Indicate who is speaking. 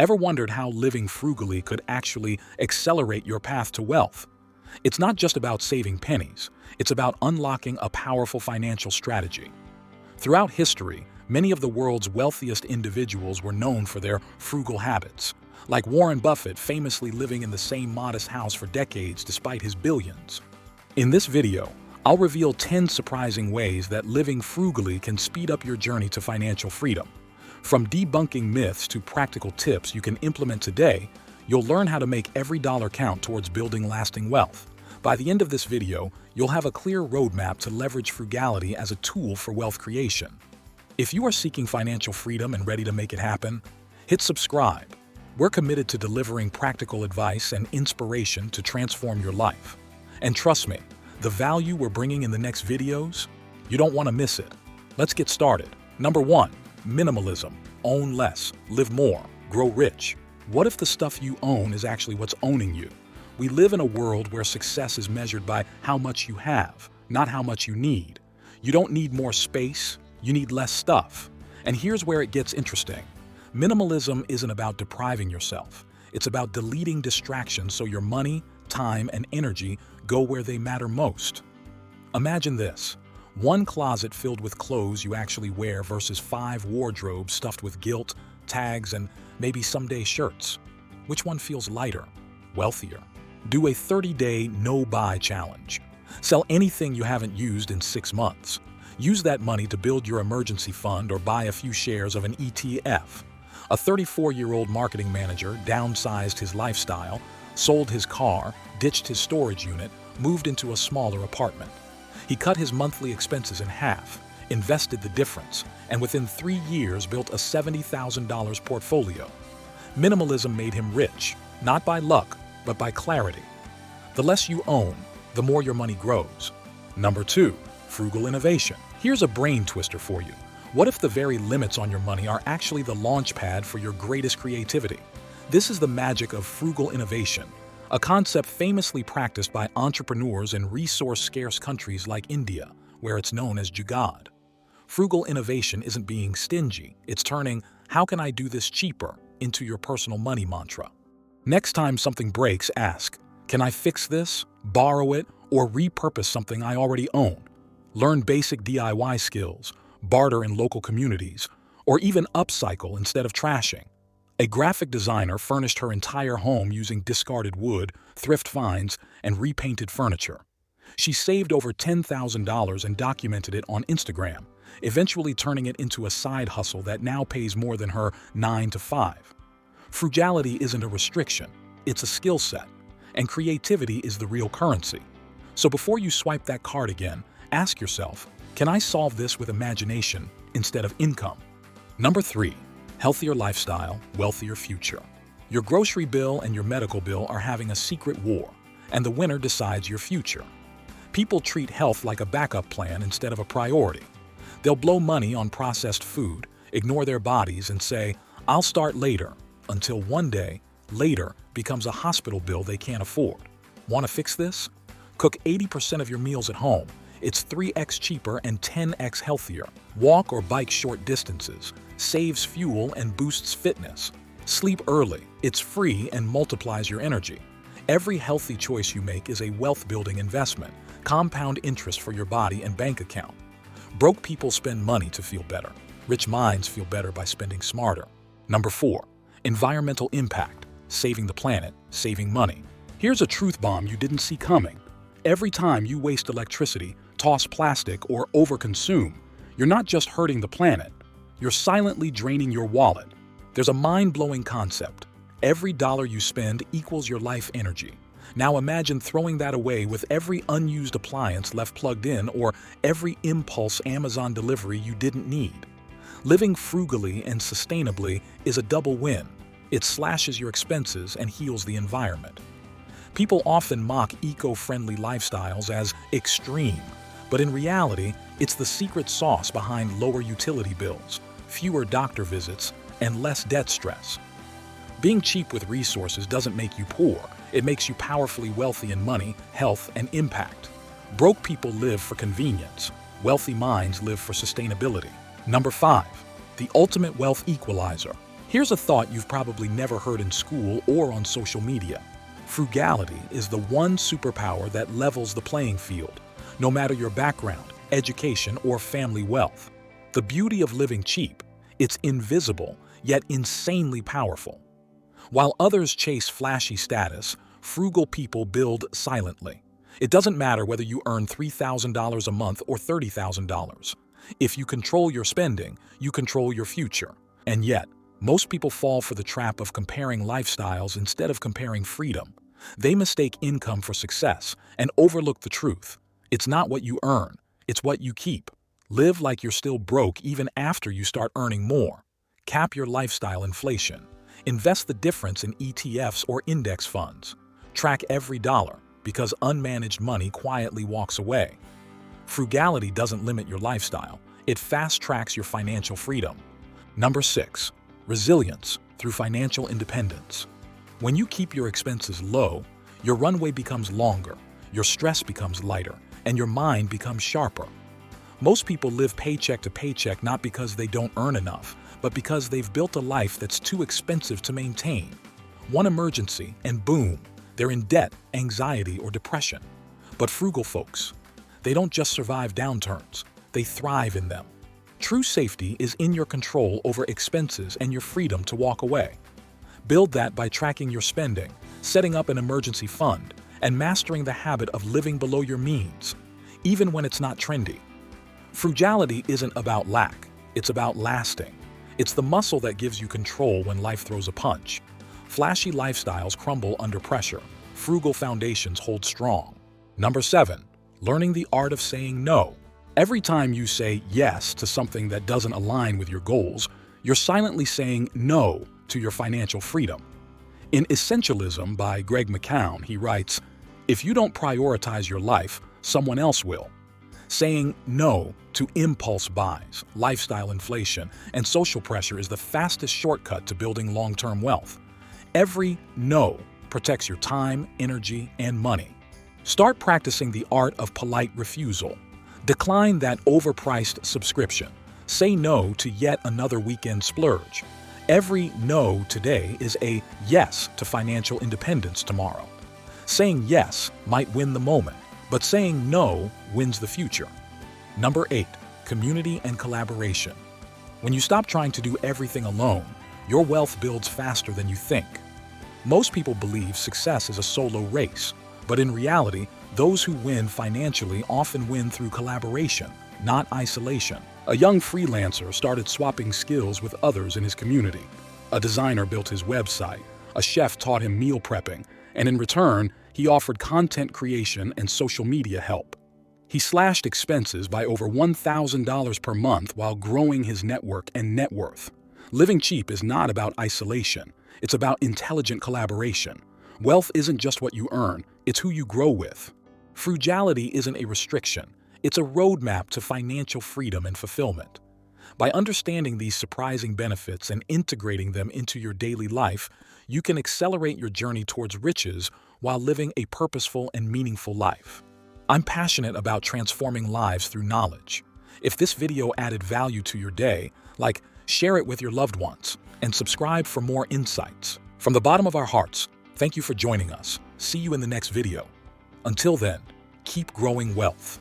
Speaker 1: Ever wondered how living frugally could actually accelerate your path to wealth? It's not just about saving pennies, it's about unlocking a powerful financial strategy. Throughout history, many of the world's wealthiest individuals were known for their frugal habits, like Warren Buffett famously living in the same modest house for decades despite his billions. In this video, I'll reveal 10 surprising ways that living frugally can speed up your journey to financial freedom. From debunking myths to practical tips you can implement today, you'll learn how to make every dollar count towards building lasting wealth. By the end of this video, you'll have a clear roadmap to leverage frugality as a tool for wealth creation. If you are seeking financial freedom and ready to make it happen, hit subscribe. We're committed to delivering practical advice and inspiration to transform your life. And trust me, the value we're bringing in the next videos, you don't want to miss it. Let's get started. Number 1. Minimalism. Own less, live more, grow rich. What if the stuff you own is actually what's owning you? We live in a world where success is measured by how much you have, not how much you need. You don't need more space, you need less stuff. And here's where it gets interesting. Minimalism isn't about depriving yourself. It's about deleting distractions so your money, time, and energy go where they matter most. Imagine this. One closet filled with clothes you actually wear versus 5 wardrobes stuffed with guilt, tags, and maybe someday shirts. Which one feels lighter, wealthier? Do a 30-day no-buy challenge. Sell anything you haven't used in 6 months. Use that money to build your emergency fund or buy a few shares of an ETF. A 34-year-old marketing manager downsized his lifestyle, sold his car, ditched his storage unit, moved into a smaller apartment. He cut his monthly expenses in half, invested the difference, and within 3 years built a $70,000 portfolio. Minimalism made him rich, not by luck, but by clarity. The less you own, the more your money grows. Number 2. Frugal Innovation. Here's a brain twister for you. What if the very limits on your money are actually the launch pad for your greatest creativity? This is the magic of frugal innovation, a concept famously practiced by entrepreneurs in resource-scarce countries like India, where it's known as jugaad. Frugal innovation isn't being stingy, it's turning "how can I do this cheaper" into your personal money mantra. Next time something breaks, ask, can I fix this, borrow it, or repurpose something I already own? Learn basic DIY skills, barter in local communities, or even upcycle instead of trashing. A graphic designer furnished her entire home using discarded wood, thrift finds, and repainted furniture. She saved over $10,000 and documented it on Instagram, eventually turning it into a side hustle that now pays more than her 9-to-5. Frugality isn't a restriction, it's a skill set, and creativity is the real currency. So before you swipe that card again, ask yourself, can I solve this with imagination instead of income? Number 3. Healthier lifestyle, wealthier future. Your grocery bill and your medical bill are having a secret war, and the winner decides your future. People treat health like a backup plan instead of a priority. They'll blow money on processed food, ignore their bodies, and say, I'll start later, until one day, later becomes a hospital bill they can't afford. Want to fix this? Cook 80% of your meals at home. It's 3x cheaper and 10x healthier. Walk or bike short distances. Saves fuel and boosts fitness. Sleep early. It's free and multiplies your energy. Every healthy choice you make is a wealth-building investment, compound interest for your body and bank account. Broke people spend money to feel better. Rich minds feel better by spending smarter. Number 4. Environmental impact. Saving the planet, saving money. Here's a truth bomb you didn't see coming. Every time you waste electricity, toss plastic, or overconsume, you're not just hurting the planet, you're silently draining your wallet. There's a mind-blowing concept. Every dollar you spend equals your life energy. Now imagine throwing that away with every unused appliance left plugged in or every impulse Amazon delivery you didn't need. Living frugally and sustainably is a double win. It slashes your expenses and heals the environment. People often mock eco-friendly lifestyles as extreme, but in reality, it's the secret sauce behind lower utility bills, fewer doctor visits, and less debt stress. Being cheap with resources doesn't make you poor, it makes you powerfully wealthy in money, health, and impact. Broke people live for convenience, wealthy minds live for sustainability. Number 5. The ultimate wealth equalizer. Here's a thought you've probably never heard in school or on social media. Frugality is the one superpower that levels the playing field, no matter your background, education, or family wealth. The beauty of living cheap, it's invisible, yet insanely powerful. While others chase flashy status, frugal people build silently. It doesn't matter whether you earn $3,000 a month or $30,000. If you control your spending, you control your future. And yet, most people fall for the trap of comparing lifestyles instead of comparing freedom. They mistake income for success and overlook the truth. It's not what you earn, it's what you keep. Live like you're still broke even after you start earning more. Cap your lifestyle inflation. Invest the difference in ETFs or index funds. Track every dollar, because unmanaged money quietly walks away. Frugality doesn't limit your lifestyle, it fast-tracks your financial freedom. Number 6. Resilience through financial independence. When you keep your expenses low, your runway becomes longer, your stress becomes lighter, and your mind becomes sharper. Most people live paycheck to paycheck not because they don't earn enough, but because they've built a life that's too expensive to maintain. One emergency, and boom, they're in debt, anxiety, or depression. But frugal folks, they don't just survive downturns, they thrive in them. True safety is in your control over expenses and your freedom to walk away. Build that by tracking your spending, setting up an emergency fund, and mastering the habit of living below your means, even when it's not trendy. Frugality isn't about lack, it's about lasting. It's the muscle that gives you control when life throws a punch. Flashy lifestyles crumble under pressure. Frugal foundations hold strong. Number 7. Learning the art of saying no. Every time you say yes to something that doesn't align with your goals, you're silently saying no to your financial freedom. In Essentialism by Greg McKeown, he writes, "If you don't prioritize your life, someone else will." Saying no to impulse buys, lifestyle inflation, and social pressure is the fastest shortcut to building long-term wealth. Every no protects your time, energy, and money. Start practicing the art of polite refusal. Decline that overpriced subscription. Say no to yet another weekend splurge. Every no today is a yes to financial independence tomorrow. Saying yes might win the moment, but saying no wins the future. Number 8. Community and collaboration. When you stop trying to do everything alone, your wealth builds faster than you think. Most people believe success is a solo race, but in reality, those who win financially often win through collaboration, not isolation. A young freelancer started swapping skills with others in his community. A designer built his website, a chef taught him meal prepping, and in return, he offered content creation and social media help. He slashed expenses by over $1,000 per month while growing his network and net worth. Living cheap is not about isolation, it's about intelligent collaboration. Wealth isn't just what you earn, it's who you grow with. Frugality isn't a restriction, it's a roadmap to financial freedom and fulfillment. By understanding these surprising benefits and integrating them into your daily life, you can accelerate your journey towards riches while living a purposeful and meaningful life. I'm passionate about transforming lives through knowledge. If this video added value to your day, share it with your loved ones, and subscribe for more insights. From the bottom of our hearts, thank you for joining us. See you in the next video. Until then, keep growing wealth.